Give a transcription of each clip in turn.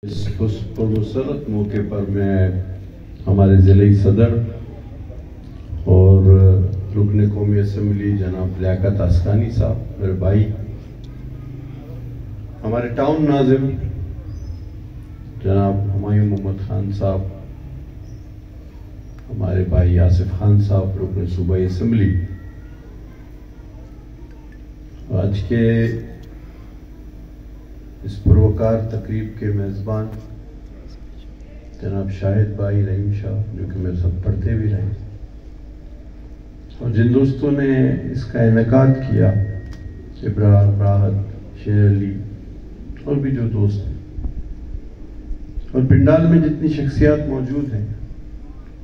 इस पुरमसरत मौके पर मैं हमारे ज़िले सदर और रुकन कौमी असम्बली जनाब लियाकत अस्कानी साहब, मेरे भाई, हमारे टाउन नाज़िम जनाब हुमायूं मोहम्मद खान साहब, हमारे भाई आसिफ खान साहब, रुकन सूबाई असम्बली, आज के इस पुरवकार तकरीब के मेज़बान जनाब शाहिद भाई रहीम शाह, जो कि मेरे साथ पढ़ते भी रहे, और जिन दोस्तों ने इसका इनेकाद किया, इब्रार, राहत, शेर अली और भी जो दोस्त हैं, और पिंडाल में जितनी शख्सियात मौजूद हैं,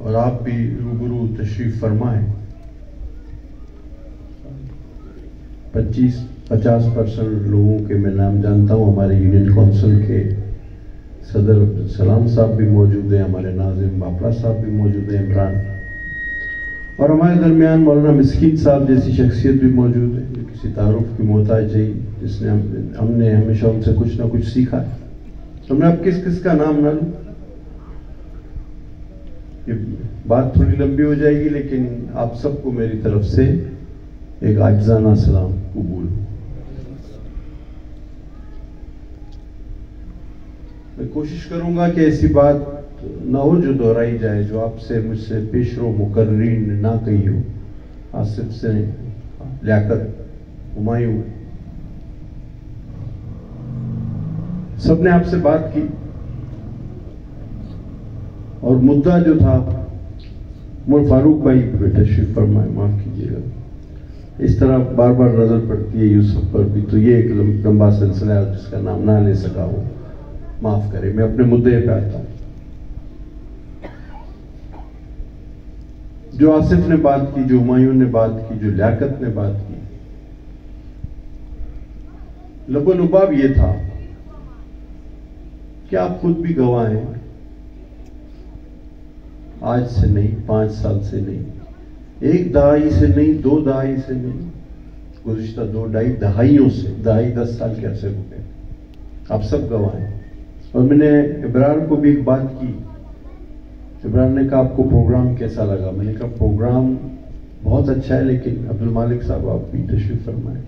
और आप भी रूबरू तशरीफ़ फरमाएं। 50% लोगों के मैं नाम जानता हूँ। हमारे यूनियन काउंसिल के सदर अब्दुल सलाम साहब भी मौजूद हैं, हमारे नाज़िम बापला साहब भी मौजूद हैं, इमरान, और हमारे दरमियान मौलाना मिस्कीन साहब जैसी शख्सियत भी मौजूद है, जो किसी तारुफ की मोहताज नहीं, जिसने हमने हमेशा उनसे कुछ ना कुछ सीखा है। तो मैं अब किस किस का नाम ना लूँ, ये बात थोड़ी लंबी हो जाएगी, लेकिन आप सबको मेरी तरफ से एक आजिज़ाना सलाम कबूल। मैं कोशिश करूंगा कि ऐसी बात ना हो जो दोहराई जाए, जो आपसे मुझसे पेशरो मुकर्रीन ने ना कही हो। आसिफ से लियाकत, हुमायूं, सबने आपसे बात की, और मुद्दा जो था उमर फारूक भाई तशरीफ फरमाए, माफ कीजिएगा, इस तरह बार बार नजर पड़ती है यूसुफ पर भी, तो ये एक लंबा सिलसिला है जिसका नाम ना ले सका हो, माफ करें। मैं अपने मुद्दे पे आता हूं। जो आसिफ ने बात की, जो हुमायूं ने बात की, जो लियाकत ने बात की, लबोलुबाब ये था कि आप खुद भी गवाह हैं, आज से नहीं, 5 साल से नहीं, 1 दहाई से नहीं, 2 दहाई से नहीं, गुज़िश्ता 2-2.5 दहाइयों से, 10 साल के अरसे हो गए, आप सब गवाह हैं। और मैंने इब्रार को भी एक बात की, इब्रार ने कहा आपको प्रोग्राम कैसा लगा? मैंने कहा प्रोग्राम बहुत अच्छा है, लेकिन अब्दुल मालिक साहब आप भी तशरीफ फरमाएं।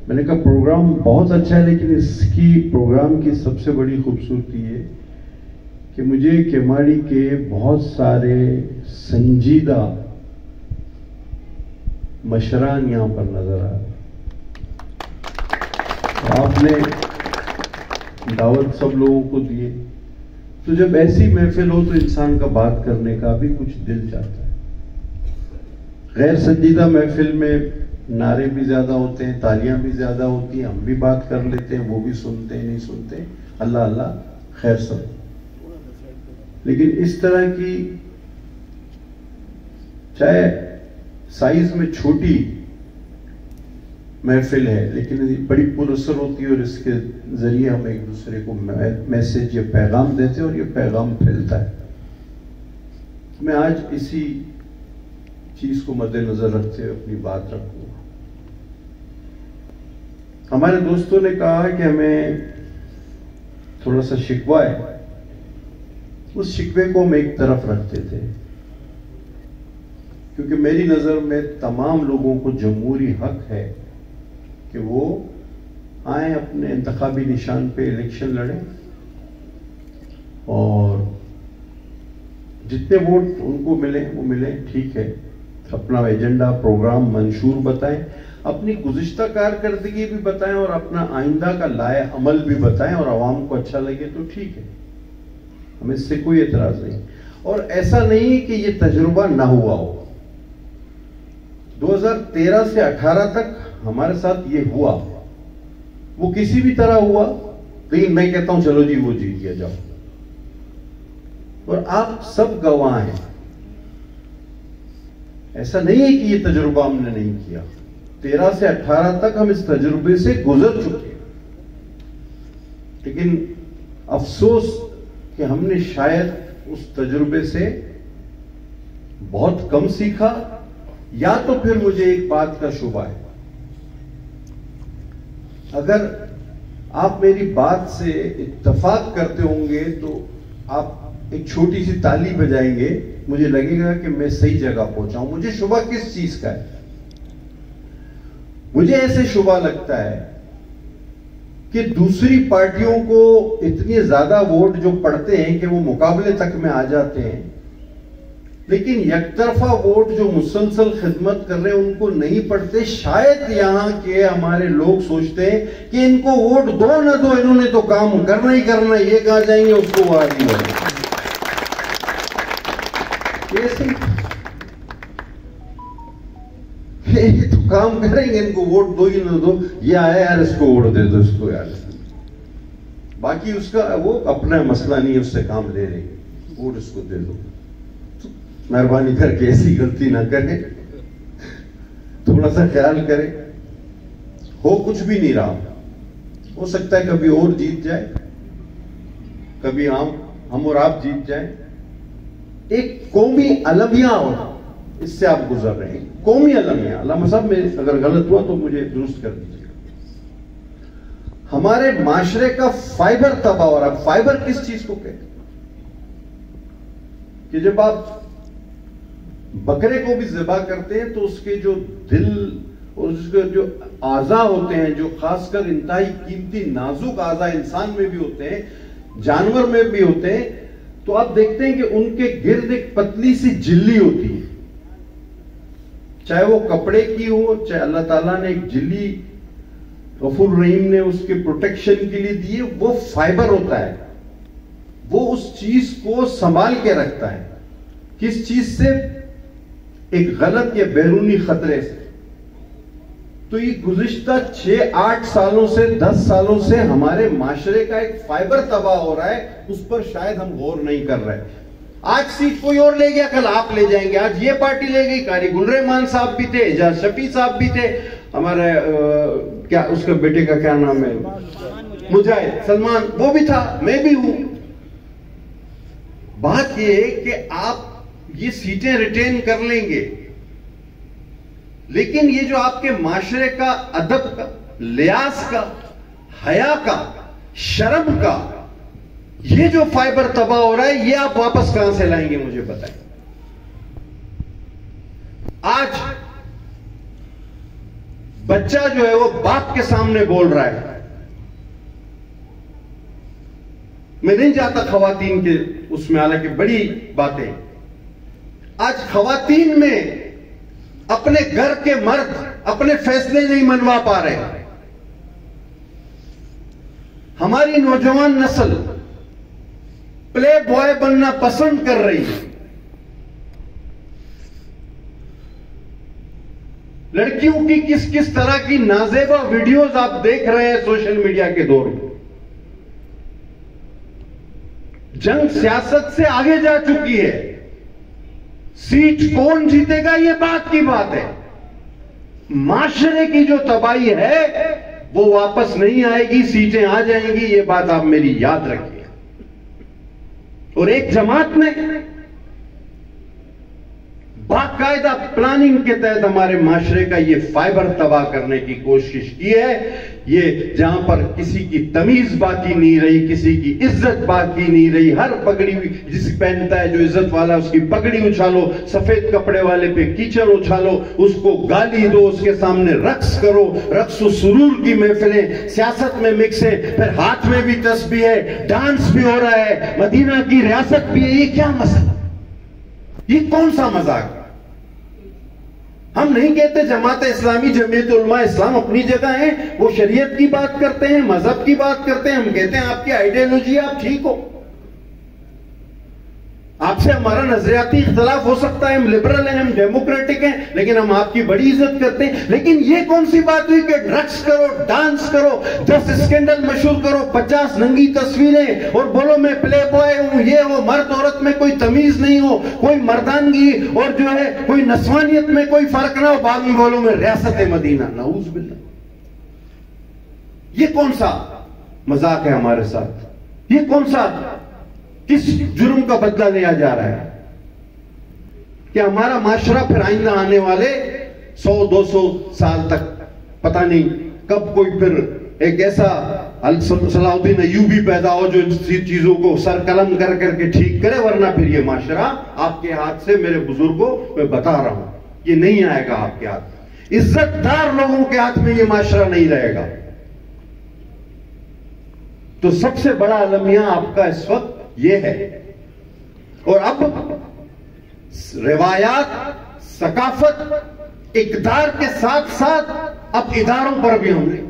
मैंने कहा प्रोग्राम बहुत अच्छा है, लेकिन इसकी प्रोग्राम की सबसे बड़ी खूबसूरती है कि मुझे केमाड़ी के बहुत सारे संजीदा मशरान यहां पर नजर आ रहे। आपने दावत सब लोगों को दिए, तो जब ऐसी महफिल हो तो इंसान का बात करने का भी कुछ दिल चाहता है। गैर संजीदा महफिल में नारे भी ज्यादा होते हैं, तालियां भी ज्यादा होती हैं, हम भी बात कर लेते हैं, वो भी सुनते हैं, नहीं सुनते, अल्लाह अल्लाह खैर सब। लेकिन इस तरह की चाहे साइज में छोटी महफिल है, लेकिन बड़ी पुरअसर होती है, और इसके जरिए हम एक दूसरे को मैसेज या पैगाम देते हैं, और ये पैगाम फैलता है। मैं आज इसी चीज को मद्देनजर रखते हुए अपनी बात रखूंगा। हमारे दोस्तों ने कहा कि हमें थोड़ा सा शिकवा है, उस शिकवे को हम एक तरफ रखते थे, क्योंकि मेरी नजर में तमाम लोगों को जमहूरी हक है कि वो आए, अपने इंतखाबी निशान पे इलेक्शन लड़ें, और जितने वोट उनको मिले वो मिले, ठीक है, अपना एजेंडा, प्रोग्राम, मंशूर बताएं, अपनी गुज़िश्ता कारकर्दगी भी बताएं, और अपना आइंदा का लाए अमल भी बताएं, और आवाम को अच्छा लगे तो ठीक है, हमें इससे कोई एतराज नहीं। और ऐसा नहीं कि ये तजुर्बा ना हुआ हो। 2013 से 18 तक हमारे साथ ये हुआ, वो किसी भी तरह हुआ, लेकिन मैं कहता हूं चलो जी वो जीत गया, जाओ, और आप सब गवाह हैं। ऐसा नहीं है कि ये तजुर्बा हमने नहीं किया। 13 से 18 तक हम इस तजुर्बे से गुजर चुके हैं, लेकिन अफसोस कि हमने शायद उस तजुर्बे से बहुत कम सीखा, या तो फिर मुझे एक बात का शुबा है, अगर आप मेरी बात से इत्तेफाक करते होंगे तो आप एक छोटी सी ताली बजाएंगे, मुझे लगेगा कि मैं सही जगह पहुंचा हूं। मुझे शुबा किस चीज का है? मुझे ऐसे शुबा लगता है कि दूसरी पार्टियों को इतने ज्यादा वोट जो पड़ते हैं कि वो मुकाबले तक में आ जाते हैं, लेकिन एकतरफा वोट जो मुसलसल खिदमत कर रहे हैं उनको नहीं पड़ते। शायद यहां के हमारे लोग सोचते हैं कि इनको वोट दो ना दो, इन्होंने तो काम करना ही करना, ये कहां जाएंगे उसको वो आदमी ये तो काम करेंगे, इनको वोट दो ही ना दो, ये आया यार इसको वोट दे दो, इसको यार, बाकी उसका वो अपना मसला नहीं है, उससे काम ले रहे, वोट उसको दे दो। मेहरबानी करके ऐसी गलती ना करें, थोड़ा सा ख्याल करें। हो कुछ भी नहीं रहा, हो सकता है कभी और जीत जाए, कभी हम और आप जीत जाए। एक कौमी अलमिया हो, इससे आप गुजर रहे हैं, कौमी अलमिया। अल्लामा साहब में अगर गलत हुआ तो मुझे दुरुस्त कर दीजिएगा। हमारे माशरे का फाइबर तबाह हो रहा है। फाइबर किस चीज को कहते हैं? कि जब आप बकरे को भी ज़िबा करते हैं तो उसके जो दिल और उसके जो आज़ा होते हैं, जो खासकर इंतहाई कीमती नाजुक आज़ा इंसान में भी होते हैं, जानवर में भी होते हैं, तो आप देखते हैं कि उनके गिर्द एक पतली सी झिल्ली होती है, चाहे वो कपड़े की हो, चाहे अल्लाह ताला ने एक झिल्ली गफूर रहीम ने उसके प्रोटेक्शन के लिए दी है, वो फाइबर होता है, वो उस चीज को संभाल के रखता है। किस चीज से? एक गलत या बैरूनी खतरे से। तो ये गुज़िश्ता 6-8 सालों से 10 सालों से हमारे माशरे का एक फाइबर तबाह हो रहा है, उस पर शायद हम गौर नहीं कर रहे। आज सीट कोई और ले गया, कल आप ले जाएंगे। आज ये पार्टी ले गई, कारी गुलरहमान साहब भी थे, एजाज शफी साहब भी थे, हमारे क्या उसके बेटे का क्या नाम है, मुजाहिद सलमान, वो भी था, मैं भी हूं। बात ये है कि आप ये सीटें रिटेन कर लेंगे, लेकिन ये जो आपके माशरे का अदब का, लियाज का, हया का, शर्म का ये जो फाइबर तबाह हो रहा है, ये आप वापस कहां से लाएंगे मुझे बताएं। आज बच्चा जो है वो बाप के सामने बोल रहा है। मैं नहीं जाता खवातीन के उसमें, हालांकि बड़ी बातें। आज खवातीन में अपने घर के मर्द अपने फैसले नहीं मनवा पा रहे। हमारी नौजवान नस्ल प्ले बॉय बनना पसंद कर रही है। लड़कियों की किस किस तरह की नाजेबा वीडियोस आप देख रहे हैं सोशल मीडिया के दौर में। जंग सियासत से आगे जा चुकी है। सीट कौन जीतेगा ये बात की बात है, माशरे की जो तबाही है वो वापस नहीं आएगी, सीटें आ जाएंगी, ये बात आप मेरी याद रखिए। और एक जमात ने बाकायदा प्लानिंग के तहत हमारे माशरे का ये फाइबर तबाह करने की कोशिश की है। ये जहां पर किसी की तमीज बाकी नहीं रही, किसी की इज्जत बाकी नहीं रही। हर पगड़ी जिस पहनता है जो इज्जत वाला, उसकी पगड़ी उछालो, सफेद कपड़े वाले पे कीचड़ उछालो, उसको गाली दो, उसके सामने रक्स करो, रक्स सुरूर की महफिलें सियासत में मिक्स है। फिर हाथ में भी तस्बीह है, डांस भी हो रहा है, मदीना की रियासत भी है। ये क्या मसला, ये कौन सा मजाक? हम नहीं कहते जमात इस्लामी, जमीयत उलमा इस्लाम अपनी जगह है, वो शरीयत की बात करते हैं, मजहब की बात करते हैं। हम कहते हैं आपकी आइडियोलॉजी, आप ठीक हो, आपसे हमारा नजरियाती इख्तलाफ हो सकता है, हम लिबरल हैं, हम डेमोक्रेटिक हैं, लेकिन हम आपकी बड़ी इज्जत करते हैं। लेकिन ये कौन सी बात हुई कि ड्रग्स करो, डांस करो, 10 स्कैंडल मशहूर करो, 50 नंगी तस्वीरें, और बोलो मैं प्ले बॉय हूं, ये हो। मर्द औरत में कोई तमीज नहीं हो, कोई मर्दानगी और जो है कोई नस्वानियत में कोई फर्क ना हो, बाद में बोलो मैं रियासत मदीना। नऊज बिल्लाह, ये कौन सा मजाक है हमारे साथ? ये कौन सा, किस जुर्म का बदला लिया जा रहा है कि हमारा माशरा फिर आइंदा आने वाले 100-200 साल तक पता नहीं कब कोई फिर एक ऐसा सलाउद्दीन अय्यूबी पैदा हो जो इन चीजों को सरकलम कर करके ठीक करे, वरना फिर ये माशरा आपके हाथ से, मेरे बुजुर्गों मैं बता रहा हूं, ये नहीं आएगा आपके हाथ। इज्जतदार लोगों के हाथ में ये माशरा नहीं रहेगा। तो सबसे बड़ा अलमिया आपका इस वक्त ये है। और अब रिवायात, सकाफत, इकदार के साथ साथ अब इदारों पर भी होंगे,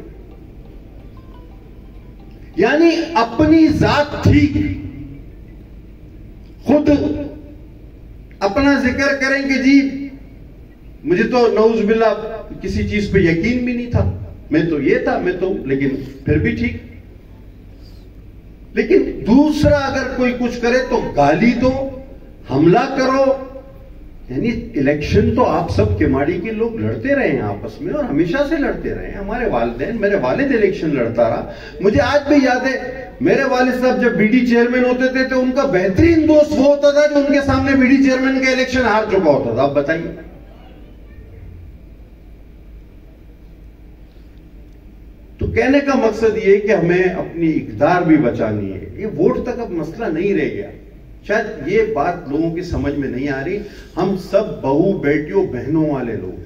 यानी अपनी जात ठीक, खुद अपना जिक्र करेंगे जी मुझे तो नऊज़-बिल्लाह किसी चीज पे यकीन भी नहीं था, मैं तो ये था, मैं तो, लेकिन फिर भी ठीक। लेकिन दूसरा अगर कोई कुछ करे तो गाली दो, हमला करो। यानी इलेक्शन तो आप सब केमाड़ी के लोग लड़ते रहे हैं आपस में, और हमेशा से लड़ते रहे हैं। हमारे वालिदैन, मेरे वालिद इलेक्शन लड़ता रहा। मुझे आज भी याद है, मेरे वालिद साहब जब बीडी चेयरमैन होते थे तो उनका बेहतरीन दोस्त वो होता था जो उनके सामने बीडी चेयरमैन का इलेक्शन हार चुका होता था। आप बताइए, तो कहने का मकसद ये कि हमें अपनी इकदार भी बचानी है। ये वोट तक अब मसला नहीं रह गया। शायद ये बात लोगों की समझ में नहीं आ रही। हम सब बहू बेटियों बहनों वाले लोग,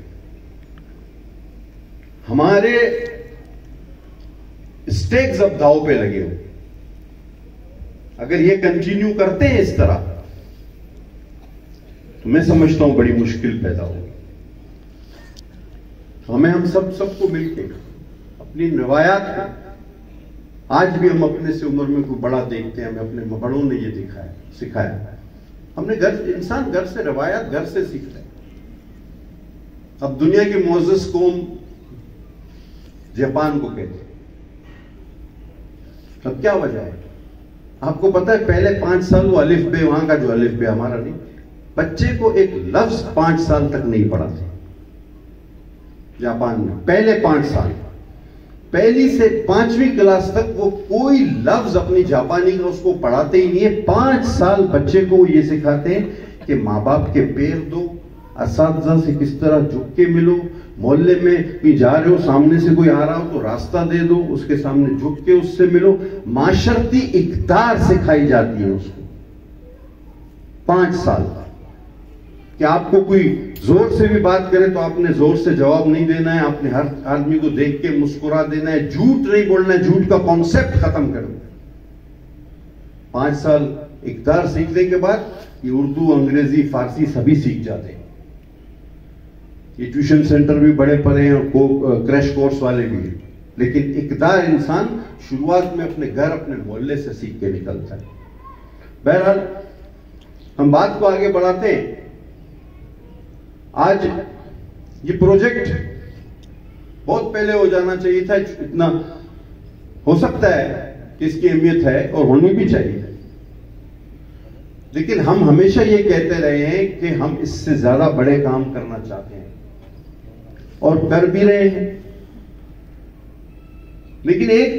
हमारे स्टेक्स अब दांव पे लगे हो। अगर ये कंटिन्यू करते हैं इस तरह तो मैं समझता हूं बड़ी मुश्किल पैदा होगी। हमें हम सबको मिलकर अपनी रिवायात है, आज भी हम अपने से उम्र में कोई बड़ा देखते हैं, हमें अपने बड़ों ने ये सिखाया। हमने इंसान घर से रिवायात घर से सीखता है। अब दुनिया की मोअज़्ज़ज़ कौम जापान को कहते हैं। अब क्या वजह है आपको पता है? पहले 5 साल वो अलिफ बे, वहां का जो अलिफ बे हमारा नहीं, बच्चे को एक लफ्ज 5 साल तक नहीं पढ़ाते जापान में। पहले 5 साल, पहली से 5वीं क्लास तक वो कोई लफ्ज अपनी जापानी का उसको पढ़ाते ही नहीं है। 5 साल बच्चे को ये सिखाते हैं कि माँ बाप के पैर दो, असातिज़ा से किस तरह झुक के मिलो, मोहल्ले में कहीं जा रहे हो सामने से कोई आ रहा हो तो रास्ता दे दो, उसके सामने झुक के उससे मिलो। माशरती इक़्तिदार सिखाई जाती है उसको 5 साल। कि आपको कोई जोर से भी बात करे तो आपने जोर से जवाब नहीं देना है, आपने हर आदमी को देख के मुस्कुरा देना है, झूठ नहीं बोलना है, झूठ का कॉन्सेप्ट खत्म कर दो। 5 साल इक़्तिदार सीखने के बाद ये उर्दू, अंग्रेजी, फारसी सभी सीख जाते हैं। ये ट्यूशन सेंटर भी बड़े पड़े हैं और क्रैश कोर्स वाले भी हैं, लेकिन इक़्तिदार इंसान शुरुआत में अपने घर, अपने मोहल्ले से सीख के निकलता है। बहरहाल हम बात को आगे बढ़ाते हैं। आज ये प्रोजेक्ट बहुत पहले हो जाना चाहिए था। इतना हो सकता है कि इसकी अहमियत है और होनी भी चाहिए, लेकिन हम हमेशा ये कहते रहे हैं कि हम इससे ज्यादा बड़े काम करना चाहते हैं और कर भी रहे हैं। लेकिन एक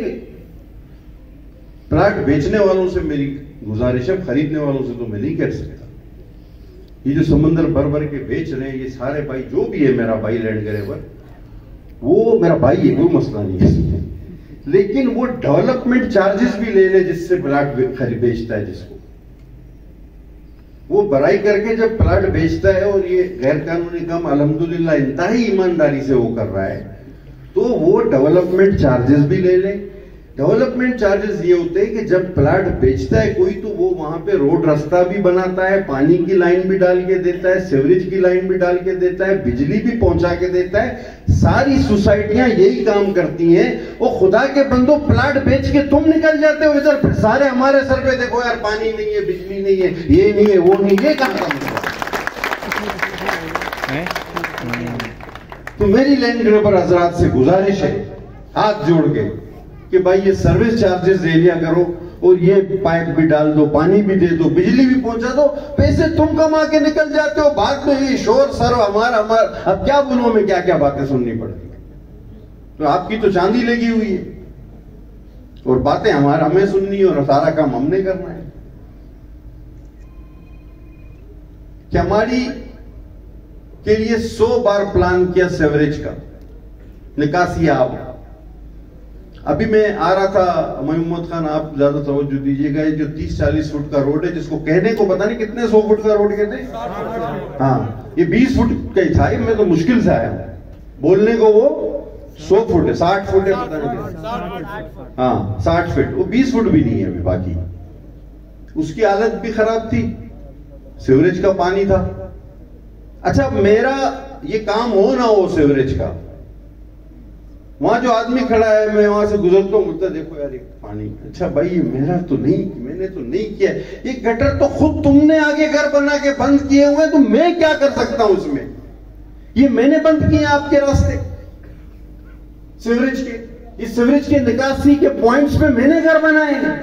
प्लाट बेचने वालों से मेरी गुजारिश है, खरीदने वालों से तो मैं नहीं कर सकता। ये जो समंदर भर भर के बेच रहे हैं ये सारे भाई, जो भी है मेरा भाई लैंड ग्रैबर, वो मेरा भाई है, कोई मसला नहीं है, लेकिन वो डेवलपमेंट चार्जेस भी ले ले जिससे प्लाट बेचता है, जिसको वो बड़ाई करके जब प्लाट बेचता है और ये गैर कानूनी काम अल्हम्दुलिल्लाह इंतहाई ईमानदारी से वो कर रहा है, तो वो डेवलपमेंट चार्जेस भी ले ले। डेवलपमेंट चार्जेस ये होते हैं कि जब प्लाट बेचता है कोई तो वो वहां पे रोड रास्ता भी बनाता है, पानी की लाइन भी डाल के देता है, सीवरेज की लाइन भी डाल के देता है, बिजली भी पहुंचा के देता है। सारी सोसाइटियां यही काम करती हैं। वो खुदा के बंदो, प्लाट बेच के तुम निकल जाते हो इधर, फिर सारे हमारे सर पे देखो यार, पानी नहीं है, बिजली नहीं है, ये नहीं है, वो नहीं, ये कहां है? तो मेरी लैंड ग्रैबर हजरात से गुजारिश है हाथ जोड़ के कि भाई ये सर्विस चार्जेस ले लिया करो और ये पाइप भी डाल दो, पानी भी दे दो, बिजली भी पहुंचा दो, पैसे तुम कमा के निकल जाते हो, बाद में ये शोर सर हमारा। अब क्या बोलूं मैं, क्या क्या बातें सुननी पड़ती। तो आपकी तो चांदी लगी हुई है और बातें हमें सुननी है और सारा काम हमने करना है। कैमाड़ी के लिए 100 बार प्लान किया सीवरेज का, निकासी अभी मैं आ रहा था, मोहम्मद खान आप ज्यादा तवज्जो दीजिएगा, जो 30-40 फुट का रोड है, जिसको कहने को पता नहीं कितने 100 फुट का रोड कहते हैं, हाँ ये 20 फुट का ही था, मैं तो मुश्किल से आया, बोलने को वो 100 फुट है, 60 फुट है, पता नहीं, हाँ 60 फीट, वो 20 फुट भी नहीं है अभी बाकी। उसकी हालत भी खराब थी, सीवरेज का पानी था। अच्छा मेरा ये काम हो ना हो सीवरेज का, वहां जो आदमी खड़ा है, मैं वहां से गुजरता हूं, बोलता देखो यार ये पानी, अच्छा भाई ये मेरा तो नहीं, मैंने तो नहीं किया, ये गटर तो खुद तुमने आगे घर बना के बंद किए हुए, तो मैं क्या कर सकता हूं उसमें, ये मैंने बंद किए आपके रास्ते सीवरेज के, इस सीवरेज के निकासी के पॉइंट्स पे मैंने घर बनाए हैं।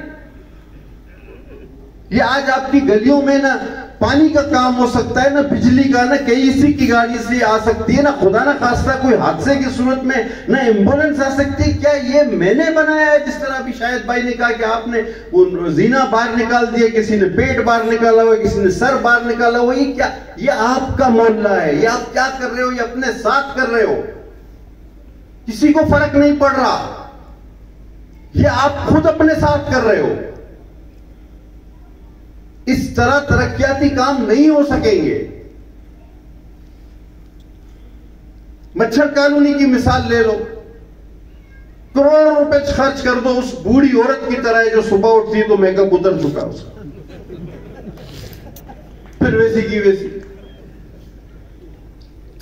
ये आज आपकी गलियों में ना पानी का काम हो सकता है, ना बिजली का, ना किसी की गाड़ी से आ सकती है, ना खुदा ना खास्ता कोई हादसे की सूरत में ना एम्बुलेंस आ सकती है। क्या ये मैंने बनाया है? जिस तरह अभी शायद भाई ने कहा कि आपने वो जीना बाहर निकाल दिया, किसी ने पेट बाहर निकाला हुआ, किसी ने सर बाहर निकाला हुआ, ये क्या, ये आपका मोहल्ला है, ये आप क्या कर रहे हो, ये अपने साथ कर रहे हो, किसी को फर्क नहीं पड़ रहा, ये आप खुद अपने साथ कर रहे हो। इस तरह तरक्याती काम नहीं हो सकेंगे। मच्छर कॉलोनी की मिसाल ले लो, करोड़ों रुपए खर्च कर दो उस बूढ़ी औरत की तरह जो सुबह उठती है तो मेकअप उतर चुका उसका, फिर वैसी की वैसी।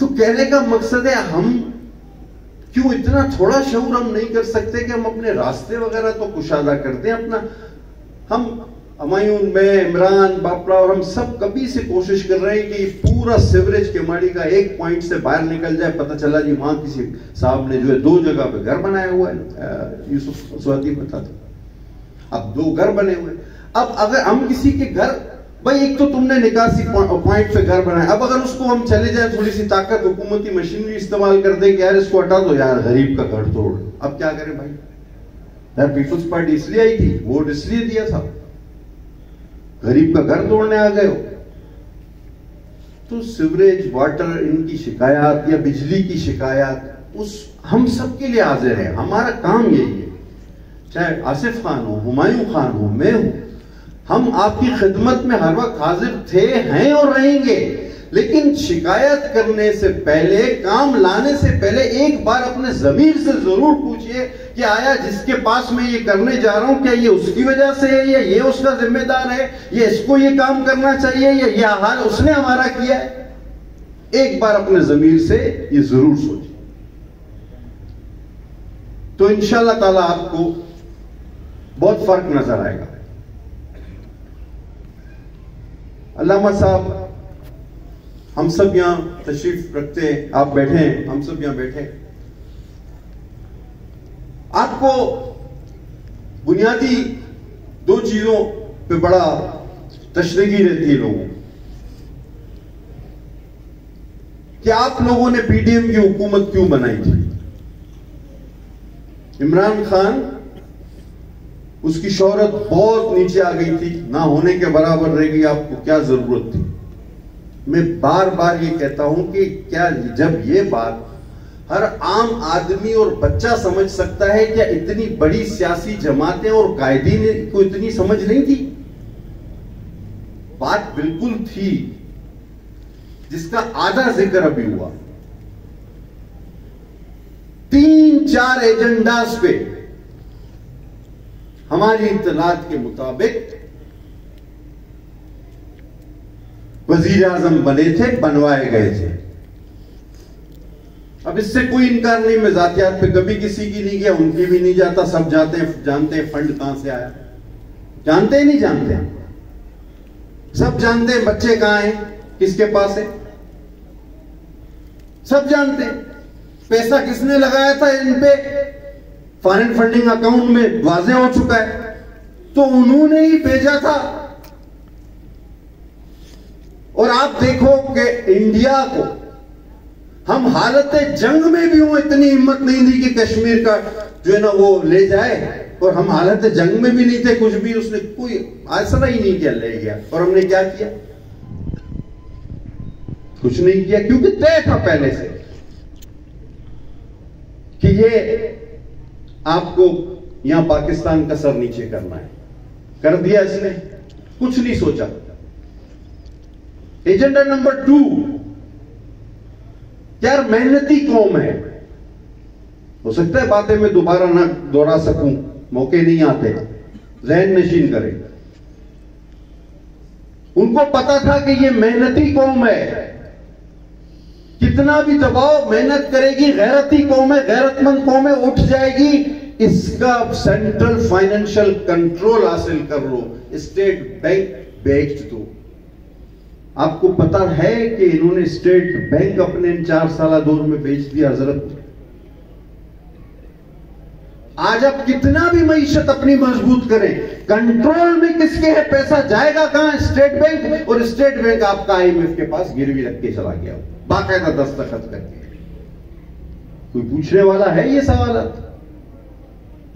तो कहने का मकसद है, हम क्यों इतना थोड़ा शऊर हम नहीं कर सकते कि हम अपने रास्ते वगैरह तो कुशादा कर दें अपना। हम हमायूं, मैं, इमरान, बापड़ा और हम सब कभी से कोशिश कर रहे हैं कि पूरा सीवरेज के माड़ी का एक पॉइंट से बाहर निकल जाए। पता चला जी वहां किसी साहब ने जो है 2 जगह पे घर बनाया हुआ है, यूसुफ स्वाति बता था, अब 2 घर बने हुए। अब अगर हम किसी के घर, भाई एक तो तुमने निकासी पॉइंट पे घर बनाया, अब अगर उसको हम चले जाए, थोड़ी सी ताकत हुकूमती मशीनरी इस्तेमाल कर दे कि यार इसको हटा दो यार, गरीब का घर तोड़, अब क्या करें भाई? यार पीपुल्स पार्टी इसलिए आई थी, वोट इसलिए दिया था, गरीब का घर तोड़ने आ गए हो। तो सीवरेज, वाटर, इनकी शिकायत या बिजली की शिकायत उस हम सब के लिए हाजिर है, हमारा काम यही है। चाहे आसिफ खान हो, हुमायूं खान हो, मैं हूं, हम आपकी खिदमत में हर वक्त हाजिर थे, हैं और रहेंगे। लेकिन शिकायत करने से पहले, काम लाने से पहले एक बार अपने जमीर से जरूर पूछिए कि आया जिसके पास मैं ये करने जा रहा हूं, क्या ये उसकी वजह से है, या ये उसका जिम्मेदार है, या इसको ये काम करना चाहिए, या ये हाल उसने हमारा किया है। एक बार अपने जमीर से ये जरूर सोचिए, तो इंशाअल्लाह ताला आपको बहुत फर्क नजर आएगा। अल्लामा साहब, हम सब यहां तशरीफ रखते हैं, आप बैठे हैं, हम सब यहां बैठे हैं। आपको बुनियादी 2 चीजों पे बड़ा तशरीगी रहती है लोगों कि आप लोगों ने पीडीएम की हुकूमत क्यों बनाई थी। इमरान खान, उसकी शोहरत बहुत नीचे आ गई थी, ना होने के बराबर रह गई, आपको क्या जरूरत थी। मैं बार बार ये कहता हूं कि क्या जब ये बात हर आम आदमी और बच्चा समझ सकता है, क्या इतनी बड़ी सियासी जमातें और कायदीन को इतनी समझ नहीं थी? बात बिल्कुल थी, जिसका आधा जिक्र अभी हुआ। 3-4 एजेंडास पे हमारी इत्तलात के मुताबिक वजीर आजम बने थे, बनवाए गए थे। अब इससे कोई इनकार नहीं, मैं जातियात पे कभी किसी की नहीं गया, उनकी भी नहीं जाता। सब जानते हैं फंड कहां से आया, जानते ही नहीं जानते, सब जानते हैं बच्चे कहां हैं, किसके पास है, सब जानते हैं। पैसा किसने लगाया था इन पे, फॉरेन फंडिंग अकाउंट में वाजे हो चुका है, तो उन्होंने ही भेजा था। और आप देखो कि इंडिया को हम हालत जंग में भी हो, इतनी हिम्मत नहीं थी कि कश्मीर का जो है ना वो ले जाए, और हम हालत जंग में भी नहीं थे, कुछ भी उसने कोई आसरा ही नहीं किया, ले गया। और हमने क्या किया? कुछ नहीं किया, क्योंकि तय था पहले से कि ये आपको यहां पाकिस्तान का सर नीचे करना है। कर दिया इसने, कुछ नहीं सोचा। एजेंडा नंबर 2, यार मेहनती कौम है, हो सकता है बातें मैं दोबारा ना दोहरा सकूं, मौके नहीं आते, ज़हन नशीन करें। उनको पता था कि ये मेहनती कौम है, कितना भी दबाव मेहनत करेगी, गैरती कौम है, गैरतमंद कौम है, उठ जाएगी। इसका सेंट्रल फाइनेंशियल कंट्रोल हासिल कर लो, स्टेट बैंक बेच दो। आपको पता है कि इन्होंने स्टेट बैंक अपने इन 4 साल दौर में बेच दिया हजरत। आज आप कितना भी मईशत अपनी मजबूत करें, कंट्रोल में किसके है, पैसा जाएगा कहां, स्टेट बैंक। और स्टेट बैंक आपका IMF के पास गिरवी रख के चला गया, बाकायदा दस्तखत करके। कोई पूछने वाला है ये सवाल,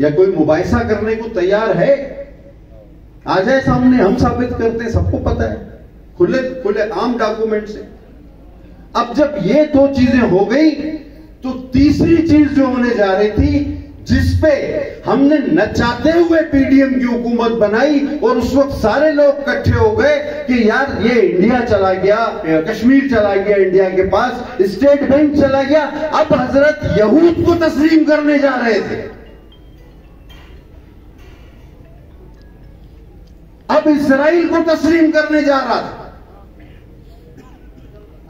या कोई मुबाहिसा करने को तैयार है? आ जाए सामने, हम साबित करते हैं, सबको पता है, खुले खुले आम डॉक्यूमेंट से। अब जब ये 2 चीजें हो गई, तो तीसरी चीज जो होने जा रही थी, जिसपे हमने न चाहते हुए PDM की हुकूमत बनाई, और उस वक्त सारे लोग इकट्ठे हो गए कि यार ये इंडिया चला गया, कश्मीर चला गया इंडिया के पास, स्टेट बैंक चला गया। अब हजरत यहूद को तस्लीम करने जा रहे थे, अब इजराइल को तस्लीम करने जा रहा था।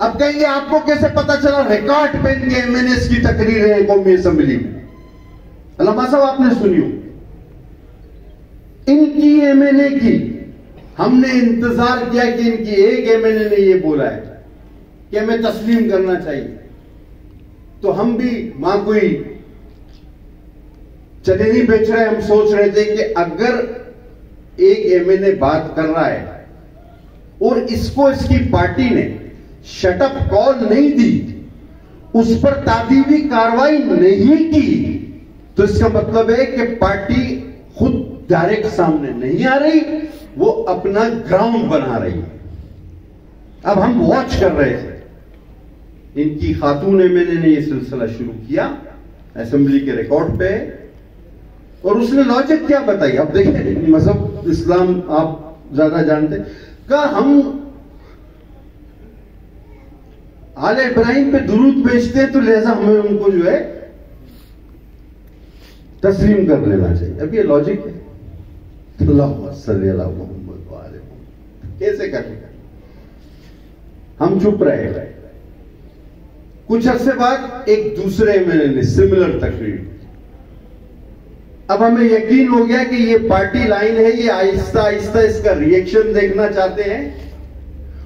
अब कहेंगे आपको कैसे पता चला? रिकॉर्ड पेन के MNS की तकरीरें हैं कौमी असेंबली में। अल्लामा साहब आपने सुनियो, इनकी MNA की हमने इंतजार किया कि इनकी एक MNA ने ये बोला है कि हमें तस्लीम करना चाहिए, तो हम भी मां कोई चने नहीं बेच रहे। हम सोच रहे थे कि अगर एक MNA बात कर रहा है और इसको इसकी पार्टी ने शटअप कॉल नहीं दी, उस पर तादीबी कार्रवाई नहीं की, तो इसका मतलब है कि पार्टी खुद डायरेक्ट सामने नहीं आ रही, वो अपना ग्राउंड बना रही है। अब हम वॉच कर रहे थे, इनकी खातून MNA ने यह सिलसिला शुरू किया, असेंबली के रिकॉर्ड पे, और उसने लॉजिक क्या बताई? अब देखिए, मजहब इस्लाम आप ज्यादा जानते, का हम आले इब्राहिम पे दुरूद भेजते हैं, तो लिहाजा हमें उनको जो है तस्लीम कर लेना चाहिए। अब ये लॉजिक है, कैसे करेगा? हम चुप रहे। कुछ अरसे बाद एक दूसरे MNA सिमिलर तकरीर, अब हमें यकीन हो गया कि ये पार्टी लाइन है, ये आहिस्ता आहिस्ता इसका रिएक्शन देखना चाहते हैं,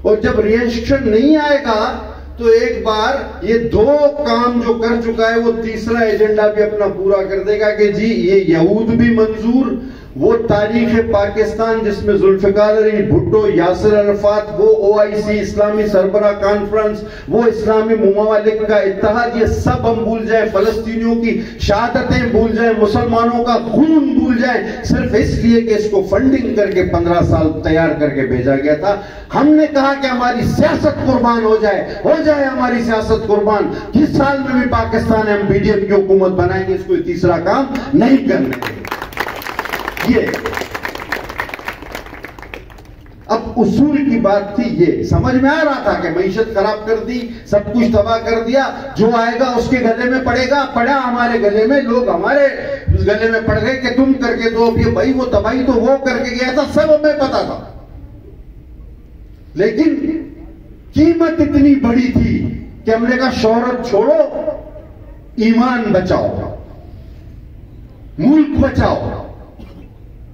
और जब रिएक्शन नहीं आएगा तो एक बार ये 2 काम जो कर चुका है, वो तीसरा एजेंडा भी अपना पूरा कर देगा कि जी ये यहूद भी मंजूर, वो तारीख पाकिस्तान जिसमें जुल्फिकार अली भुट्टो, यासिर अरफात, वो OIC इस्लामी सरबराह कॉन्फ्रेंस, वो इस्लामी मुमालिक का इत्तेहाद, ये सब हम भूल जाए, फलस्तीनियों की शहादतें भूल जाए, मुसलमानों का खून भूल जाए, सिर्फ इसलिए कि इसको फंडिंग करके 15 साल तैयार करके भेजा गया था। हमने कहा कि हमारी सियासत कुर्बान हो जाए हमारी सियासत कुर्बान, किस साल में भी पाकिस्तान हम PDM की हुकूमत बनाएंगे, इसको तीसरा काम नहीं करने देंगे। ये अब उसूल की बात थी, ये समझ में आ रहा था कि मईशत खराब कर दी, सब कुछ तबाह कर दिया, जो आएगा उसके गले में पड़ेगा, पड़ा हमारे गले में, लोग हमारे गले में पड़ गए कि तुम करके दो, अब ये भाई वो तबाही तो वो करके गया था, सब हमें पता था। लेकिन कीमत इतनी बड़ी थी कि हमने कहा शोहरत छोड़ो, ईमान बचाओ, मुल्क बचाओ।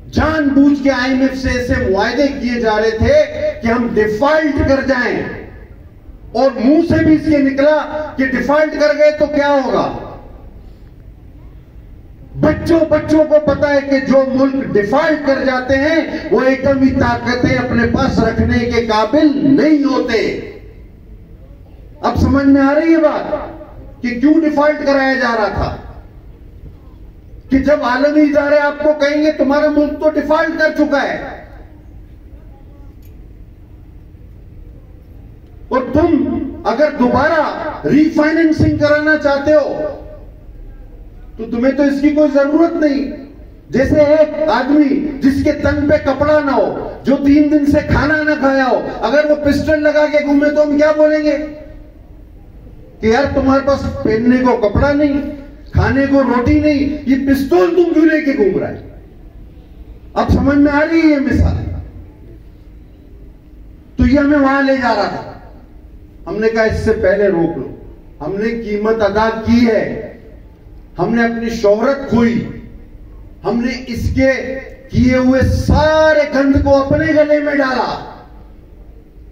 जानबूझ के IMF से ऐसे मुआहदे किए जा रहे थे कि हम डिफॉल्ट कर जाएं, और मुंह से भी इसके निकला कि डिफॉल्ट कर गए तो क्या होगा। बच्चों को पता है कि जो मुल्क डिफॉल्ट कर जाते हैं वो एटमी ताकतें अपने पास रखने के काबिल नहीं होते। अब समझ में आ रही है बात कि क्यों डिफॉल्ट कराया जा रहा था, कि जब आलमी इदारे आपको कहेंगे तुम्हारा मुल्क तो डिफॉल्ट कर चुका है, और तुम अगर दोबारा रीफाइनेंसिंग कराना चाहते हो तो तुम्हें तो इसकी कोई जरूरत नहीं, जैसे एक आदमी जिसके तन पे कपड़ा ना हो, जो 3 दिन से खाना ना खाया हो, अगर वो पिस्टल लगा के घूमे तो हम क्या बोलेंगे कि यार तुम्हारे पास पहनने को कपड़ा नहीं, खाने को रोटी नहीं, ये पिस्तौल तुम क्यों लेके घूम रहा है? अब समझ में आ रही है ये मिसाल। तो ये हमें वहां ले जा रहा था। हमने कहा इससे पहले रोक लो। हमने कीमत अदा की है, हमने अपनी शोहरत खोई, हमने इसके किए हुए सारे गंध को अपने गले में डाला,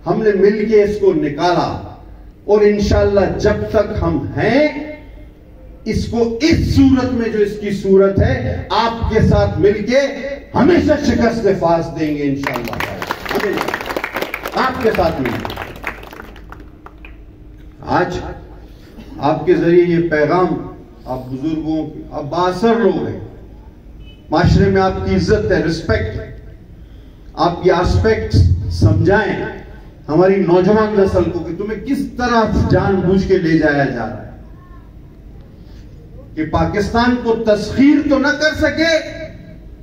हमने मिलके इसको निकाला और इंशाअल्लाह जब तक हम हैं इसको इस सूरत में जो इसकी सूरत है आपके साथ मिलके हमेशा शिकस्त फास देंगे इंशाअल्लाह, हमेशा आपके साथ मिलके। आज आपके जरिए ये पैगाम आप बुजुर्गों, आप बासर लोग हैं, माशरे में आपकी इज्जत है, रिस्पेक्ट है, आपकी एस्पेक्ट समझाएं हमारी नौजवान नस्ल को कि तुम्हें किस तरह जानबूझ के ले जाया जा रहा है कि पाकिस्तान को तस्खीर तो ना कर सके,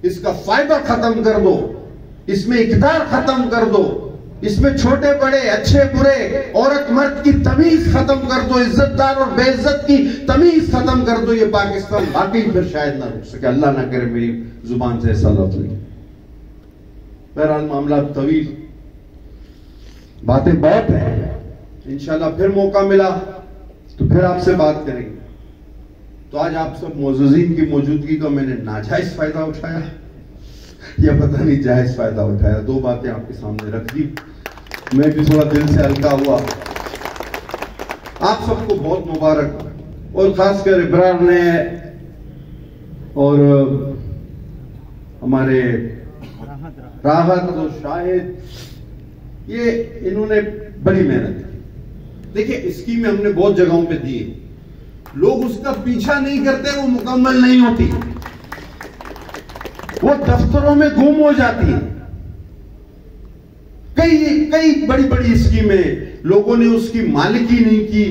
इसका फायदा खत्म कर दो, इसमें इक़दार खत्म कर दो, इसमें छोटे बड़े अच्छे बुरे औरत मर्द की तमीज खत्म कर दो, इज्जतदार और बेइज्जत की तमीज खत्म कर दो। ये पाकिस्तान बाकी फिर शायद ना रुक सके, अल्लाह ना करे मेरी जुबान से ऐसा लफ्ज़ नहीं। बहरहाल मामला तवील, बातें बहुत हैं, इंशाल्लाह फिर मौका मिला तो फिर आपसे बात करेंगे। तो आज आप सब मौजूदीन की मौजूदगी का मैंने नाजायज फायदा उठाया या पता नहीं जायज फायदा उठाया, 2 बातें आपके सामने रख दी। मैं भी थोड़ा दिल से हल्का हुआ। आप सबको बहुत मुबारक, और खासकर इब्रार ने और हमारे राहत और शाहिद, ये इन्होंने बड़ी मेहनत की। देखिए स्कीमें हमने बहुत जगहों पे दी, लोग उसका पीछा नहीं करते, वो मुकम्मल नहीं होती, वो दफ्तरों में गुम हो जाती है। कई बड़ी बड़ी स्कीमें लोगों ने उसकी मालिकी नहीं की,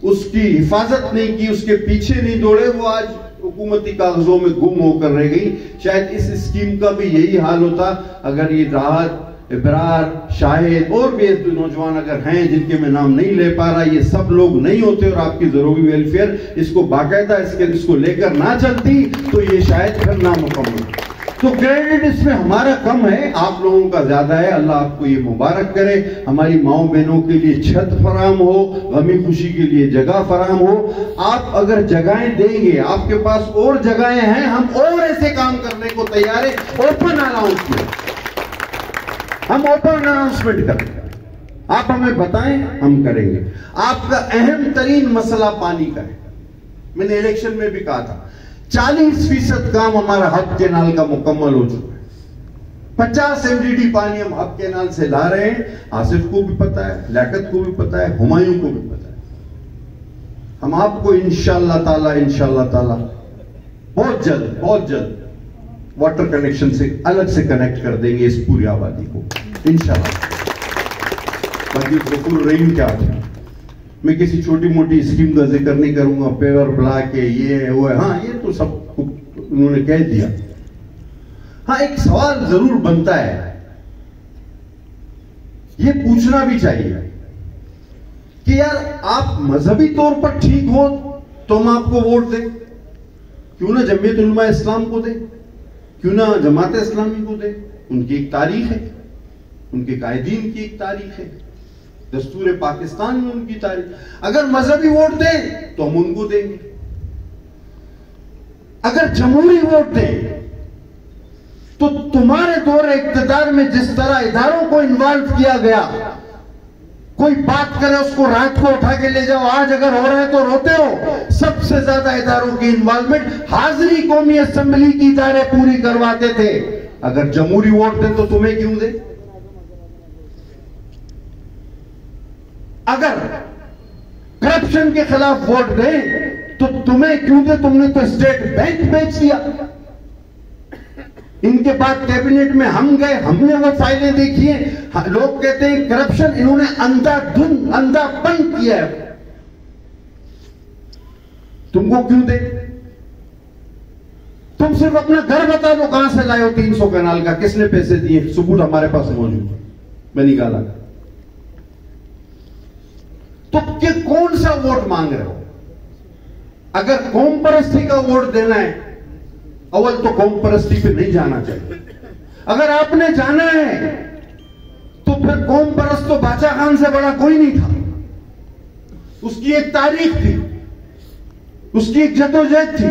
उसकी हिफाजत नहीं की, उसके पीछे नहीं दौड़े, वो आज हुकूमती कागजों में गुम होकर रह गई। शायद इस स्कीम का भी यही हाल होता अगर ये राहत, इब्रार, शाहिद और भी नौजवान अगर हैं जिनके मैं नाम नहीं ले पा रहा, ये सब लोग नहीं होते और आपकी जरूरी वेलफेयर इसको बाकायदा इसको लेकर ना चलती तो ये शायद फिर नामुकम्मल। तो क्रेडिट इसमें हमारा कम है, आप लोगों का ज्यादा है। अल्लाह आपको ये मुबारक करे, हमारी माओ बहनों के लिए छत फराम हो, गमी खुशी के लिए जगह फराम हो। आप अगर जगहें देंगे, आपके पास और जगहें हैं, हम और ऐसे काम करने को तैयार है। ओपन अनाउंसमेंट, हम ओपन अनाउंसमेंट करेंगे, आप हमें बताएं, हम करेंगे। आपका अहम तरीन मसला पानी का है। मैंने इलेक्शन में भी कहा था 40% काम हमारा हब कैनाल का मुकम्मल हो चुका है। 50 MDD पानी हम हब कैनाल से ला रहे हैं। आसिफ को भी पता है, लियाकत को भी पता है, हुमायूं को भी पता है। हम आपको इंशाअल्लाह ताला बहुत जल्द वाटर कनेक्शन से अलग से कनेक्ट कर देंगे इस पूरी आबादी को इंशाअल्लाह। बाकी गफूर रहीम क्या है, मैं किसी छोटी मोटी स्कीम का जिक्र नहीं करूंगा, पेवर ब्लॉक है, ये है वो है, हाँ ये तो सब उन्होंने कह दिया। हाँ एक सवाल जरूर बनता है, ये पूछना भी चाहिए कि यार आप मजहबी तौर पर ठीक हो तो हम आपको वोट दें, क्यों ना जमीयत उलमा इस्लाम को दें, क्यों ना जमात इस्लामी को दें। उनकी एक तारीख है, उनके कायदीन की एक तारीख है, दस्तूर पाकिस्तान में उनकी तारीख। अगर मजहबी वोट दें तो हम उनको देंगे, अगर जमहूरी वोट दें तो तुम्हारे दौर इक्तिदार में जिस तरह इदारों को इन्वॉल्व किया गया, कोई बात करे उसको रात को उठा के ले जाओ, आज अगर हो रहा है तो रोते हो। सबसे ज्यादा इदारों की इन्वॉल्वमेंट हाजिरी कौमी असेंबली की इदारे पूरी करवाते थे। अगर जमहूरी वोट दें तो तुम्हें क्यों दे? अगर करप्शन के खिलाफ वोट दें तो तुम्हें क्यों दे? तुमने तो स्टेट बैंक बेच दिया। इनके बाद कैबिनेट में हम गए, हमने वो फाइलें देखी हैं। लोग कहते हैं करप्शन, इन्होंने अंधापन किया है। तुमको क्यों दे? तुम सिर्फ अपना घर बता दो, कहां से लाए हो 300 कनाल का, किसने पैसे दिए, सबूत हमारे पास मौजूद है, मैं निकाला। तो कि कौन सा वोट मांग रहे हो? अगर कौम परस्ती का वोट देना है, अव्वल तो कौम परस्ती पे नहीं जाना चाहिए। अगर आपने जाना है तो फिर कौम परस्त तो बादशाह खान से बड़ा कोई नहीं था। उसकी एक तारीख थी, उसकी एक जद्दोजहद थी।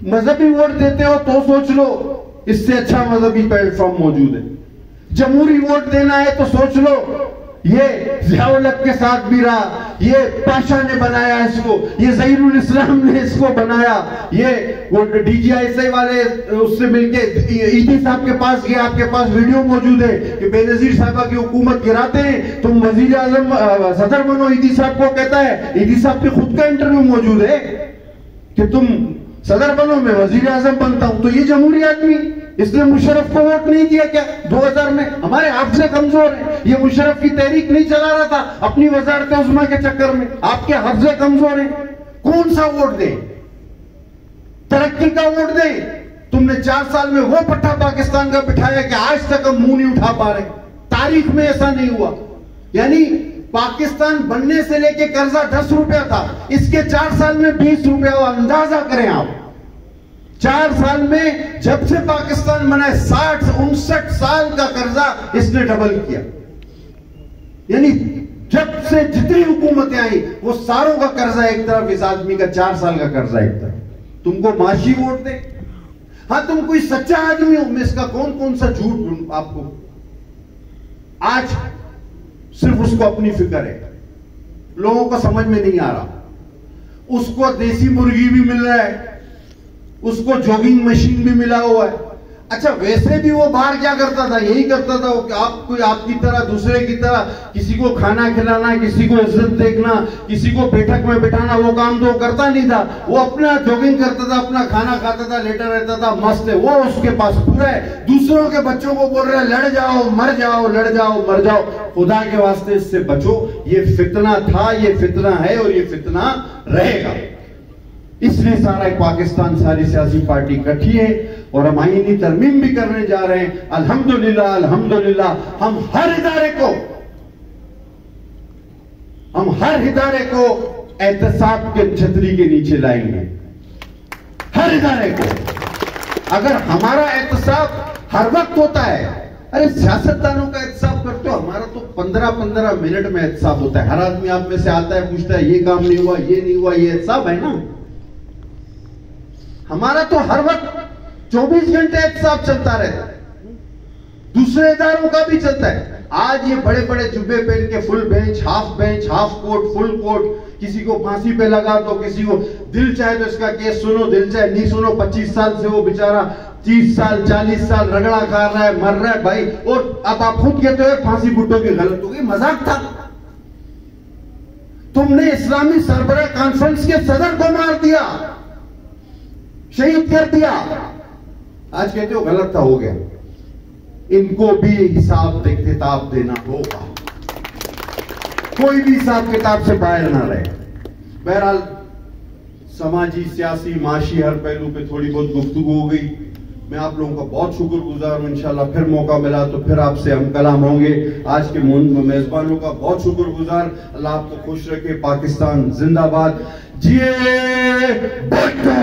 मजहबी वोट देते हो तो सोच लो इससे अच्छा मजहबी प्लेटफॉर्म मौजूद है। जमहूरी वोट देना है तो सोच लो ये ज़ियाउल हक के साथ भी रहा, ये पाशा ने बनाया इसको, ये ज़हीरुल इस्लाम ने इसको बनाया, ये वो DGI वाले उससे मिलके ईदी साहब के पास गया, आपके पास वीडियो मौजूद है कि बेनजीर साहबा की हुकूमत गिराते हैं, तुम वजीर आजम सदर बनो। ईदी साहब को कहता है, ईदी साहब के खुद का इंटरव्यू मौजूद है कि तुम सदर बनो, मैं वजीर आजम बनता हूं। तो ये जमहूरी आदमी, इसने मुशर्रफ को वोट नहीं दिया क्या 2000 में? हमारे हाफजे कमजोर है, ये मुशर्रफ की तहरीक नहीं चला रहा था अपनी वजारत उज़्मा के चक्कर में। आपके हाफजे कमजोर है, कौन सा वोट दे? तरक्की का वोट दे? तुमने 4 साल में वो पट्टा पाकिस्तान का बिठाया कि आज तक हम मुंह नहीं उठा पा रहे। तारीख में ऐसा नहीं हुआ। यानी पाकिस्तान बनने से लेके कर्जा 10 रुपया था, इसके 4 साल में 20 रुपया। अंदाजा करें आप, 4 साल में जब से पाकिस्तान बना है 60-59 साल का कर्जा इसने डबल किया। यानी जब से जितनी हुकूमतें आई वो सारों का कर्जा एक तरफ, इस आदमी का 4 साल का कर्जा एक तरफ। तुमको माशी वोट दे? हाँ, तुम कोई सच्चा आदमी हो, मैं इसका कौन कौन सा झूठ आपको। आज सिर्फ उसको अपनी फिक्र है, लोगों को समझ में नहीं आ रहा। उसको देसी मुर्गी भी मिल रहा है, उसको जॉगिंग मशीन भी मिला हुआ है। अच्छा, वैसे भी वो बाहर क्या करता था? यही करता था वो कि आपकी तरह, दूसरे की तरह किसी को खाना खिलाना, किसी को इज्जत देखना, किसी को बैठक में बिठाना, वो काम तो करता नहीं था। वो अपना जॉगिंग करता था, अपना खाना खाता था, लेटा रहता था, मस्त है। वो उसके पास पूरा है। दूसरों के बच्चों को बोल रहा है लड़ जाओ मर जाओ, लड़ जाओ मर जाओ। खुदा के वास्ते इससे बचो। ये फितना था, ये फितना है और ये फितना रहेगा। इसलिए सारा पाकिस्तान, सारी सियासी पार्टी इकट्ठी है और हम आईनी तरमीम भी करने जा रहे हैं। अल्हम्दुलिल्लाह, अल्हम्दुलिल्लाह, हम हर इदारे को एहतसाब के छतरी के नीचे लाएंगे। हर इदारे को। अगर हमारा एहतसाब हर वक्त होता है, अरे सियासतदानों का एहतसाब करते हो, हमारा तो 15-15 मिनट में एहतसाब होता है। हर आदमी आप में से आता है, पूछता है ये काम नहीं हुआ, ये नहीं हुआ, ये एहतसाब है ना। हमारा तो हर वक्त 24 घंटे एहतसाब चलता रहता है। दूसरे इदारों का भी चलता है। आज ये बड़े बड़े जुब्बे पहन के full bench, half coat, full coat, किसी को फांसी पे लगा दो, किसी को दिल चाहे तो इसका केस सुनो, दिल चाहे नहीं सुनो। 25 साल से वो बेचारा 30 साल 40 साल रगड़ा खा रहा है, मर रहा है भाई। और अब आप खुद कहते हो फांसी भुट्टो की गलत होगी, मजाक था। तुमने इस्लामी सरबराह कॉन्फ्रेंस के सदर को मार दिया, शहीद कर दिया। आज कहते हो गलत था, हो गया। इनको भी हिसाब किताब देना होगा, कोई भी हिसाब किताब से बाहर ना रहे। बहरहाल समाजी, सियासी, माशी हर पहलू पे थोड़ी बहुत गुफ्तगू हो गई। मैं आप लोगों का बहुत शुक्रगुजार हूं। इंशाल्लाह फिर मौका मिला तो फिर आपसे हम कलाम होंगे। आज के मेजबानों का बहुत शुक्रगुजार। अल्लाह आपको खुश रखे। पाकिस्तान जिंदाबाद। जिए भुट्टो।